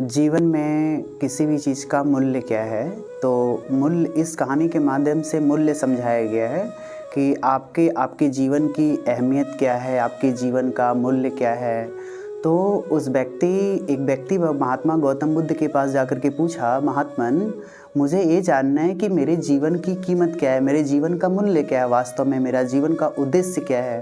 जीवन में किसी भी चीज़ का मूल्य क्या है, तो मूल्य इस कहानी के माध्यम से मूल्य समझाया गया है कि आपके जीवन की अहमियत क्या है, आपके जीवन का मूल्य क्या है। तो एक व्यक्ति महात्मा गौतम बुद्ध के पास जाकर के पूछा, महात्मन मुझे ये जानना है कि मेरे जीवन की कीमत क्या है, मेरे जीवन का मूल्य क्या है, वास्तव में मेरा जीवन का उद्देश्य क्या है।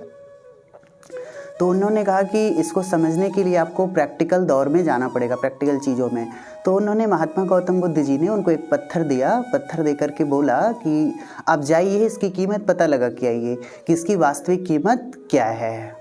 तो उन्होंने कहा कि इसको समझने के लिए आपको प्रैक्टिकल दौर में जाना पड़ेगा, प्रैक्टिकल चीज़ों में। तो उन्होंने महात्मा गौतम बुद्ध जी ने उनको एक पत्थर दिया, पत्थर दे करके बोला कि आप जाइए, इसकी कीमत पता लगा के आइए कि इसकी वास्तविक कीमत क्या है।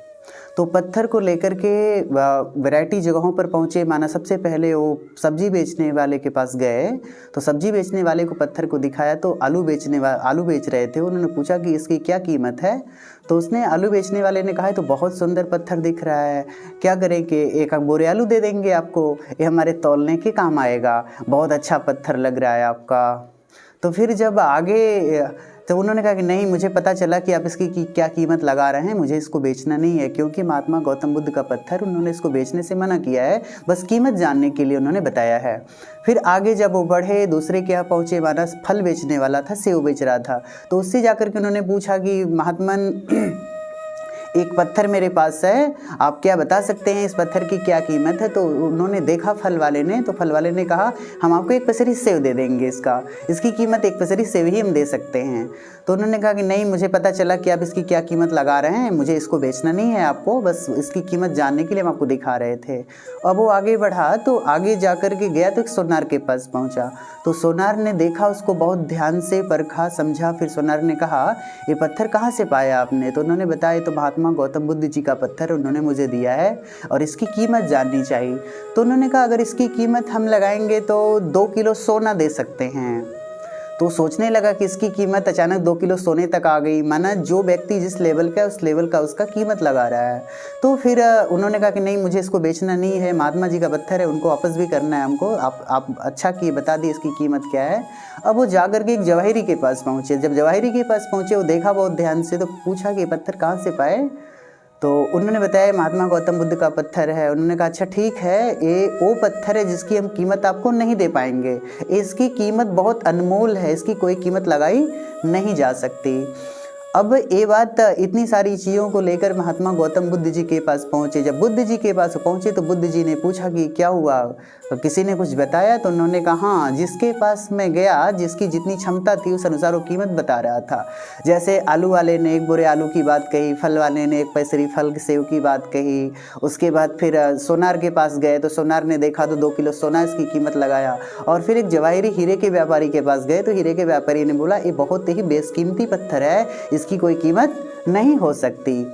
तो पत्थर को लेकर के वैरायटी जगहों पर पहुँचे। माना सबसे पहले वो सब्जी बेचने वाले के पास गए, तो सब्जी बेचने वाले को पत्थर को दिखाया तो आलू बेच रहे थे। उन्होंने पूछा कि इसकी क्या कीमत है। तो उसने आलू बेचने वाले ने कहा तो बहुत सुंदर पत्थर दिख रहा है, क्या करें कि एक बोरे आलू दे देंगे आपको, ये हमारे तौलने के काम आएगा, बहुत अच्छा पत्थर लग रहा है आपका। तो फिर जब आगे तो उन्होंने कहा कि नहीं, मुझे पता चला कि आप इसकी क्या कीमत लगा रहे हैं, मुझे इसको बेचना नहीं है, क्योंकि महात्मा गौतम बुद्ध का पत्थर उन्होंने इसको बेचने से मना किया है, बस कीमत जानने के लिए उन्होंने बताया है। फिर आगे जब वो बढ़े, दूसरे के यहाँ पहुँचे, माना फल बेचने वाला था, सेव बेच रहा था। तो उससे जाकर के उन्होंने पूछा कि महात्मन एक पत्थर मेरे पास है, आप क्या बता सकते हैं इस पत्थर की क्या कीमत है। तो उन्होंने देखा फल वाले ने, तो फल वाले ने कहा हम आपको एक पसेरी सेव दे देंगे, इसकी कीमत एक पसेरी सेव ही हम दे सकते हैं। तो उन्होंने कहा कि नहीं, मुझे पता चला कि आप इसकी क्या कीमत लगा रहे हैं, मुझे इसको बेचना नहीं है आपको, बस इसकी कीमत जानने के लिए हम आपको दिखा रहे थे। अब वो आगे बढ़ा, तो आगे जा कर के गया तो एक सोनार के पास पहुंचा। तो सोनार ने देखा, उसको बहुत ध्यान से परखा, समझा। फिर सोनार ने कहा ये पत्थर कहाँ से पाया आपने। तो उन्होंने बताया तो महात्मा गौतम बुद्ध जी का पत्थर उन्होंने मुझे दिया है और इसकी कीमत जाननी चाहिए। तो उन्होंने कहा अगर इसकी कीमत हम लगाएंगे तो 2 किलो सोना दे सकते हैं। तो सोचने लगा कि इसकी कीमत अचानक 2 किलो सोने तक आ गई। माना जो व्यक्ति जिस लेवल का है उस लेवल का उसका कीमत लगा रहा है। तो फिर उन्होंने कहा कि नहीं, मुझे इसको बेचना नहीं है, महात्मा जी का पत्थर है, उनको वापस भी करना है हमको, आप अच्छा किए, बता दी इसकी कीमत क्या है। अब वो जाकर के एक जवाहिरी के पास पहुँचे। जब जवाहिरी के पास पहुँचे, वो देखा बहुत ध्यान से, तो पूछा कि ये पत्थर कहाँ से पाए। तो उन्होंने बताया महात्मा गौतम बुद्ध का पत्थर है। उन्होंने कहा अच्छा ठीक है, ये वो पत्थर है जिसकी हम कीमत आपको नहीं दे पाएंगे, इसकी कीमत बहुत अनमोल है, इसकी कोई कीमत लगाई नहीं जा सकती। अब ये बात इतनी सारी चीज़ों को लेकर महात्मा गौतम बुद्ध जी के पास पहुँचे। जब बुद्ध जी के पास पहुँचे तो बुद्ध जी ने पूछा कि क्या हुआ, तो किसी ने कुछ बताया। तो उन्होंने कहा हाँ, जिसके पास मैं गया, जिसकी जितनी क्षमता थी उस अनुसार वो कीमत बता रहा था। जैसे आलू वाले ने एक बोरे आलू की बात कही, फल वाले ने एक पैसरी फल सेव की बात कही। उसके बाद फिर सोनार के पास गए तो सोनार ने देखा तो 2 किलो सोना इसकी कीमत लगाया। और फिर एक जवाहिरी हीरे के व्यापारी के पास गए तो हीरे के व्यापारी ने बोला ये बहुत ही बेशकीमती पत्थर है, इसकी कोई कीमत नहीं हो सकती।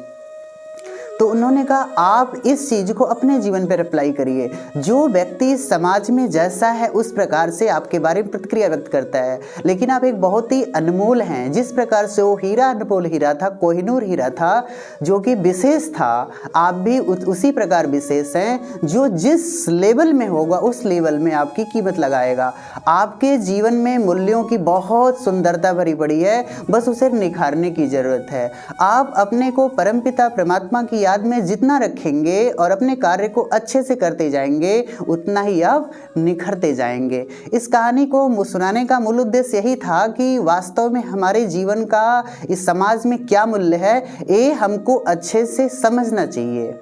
तो उन्होंने कहा आप इस चीज़ को अपने जीवन पर अप्लाई करिए। जो व्यक्ति समाज में जैसा है उस प्रकार से आपके बारे में प्रतिक्रिया व्यक्त करता है, लेकिन आप एक बहुत ही अनमोल हैं। जिस प्रकार से वो हीरा अनमोल हीरा था, कोहिनूर हीरा था, जो कि विशेष था, आप भी उसी प्रकार विशेष हैं। जो जिस लेवल में होगा उस लेवल में आपकी कीमत लगाएगा। आपके जीवन में मूल्यों की बहुत सुंदरता भरी पड़ी है, बस उसे निखारने की ज़रूरत है। आप अपने को परमपिता परमात्मा की याद में जितना रखेंगे और अपने कार्य को अच्छे से करते जाएंगे, उतना ही आप निखरते जाएंगे। इस कहानी को सुनाने का मूल उद्देश्य यही था कि वास्तव में हमारे जीवन का इस समाज में क्या मूल्य है, ये हमको अच्छे से समझना चाहिए।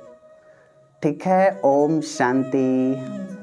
ठीक है, ओम शांति।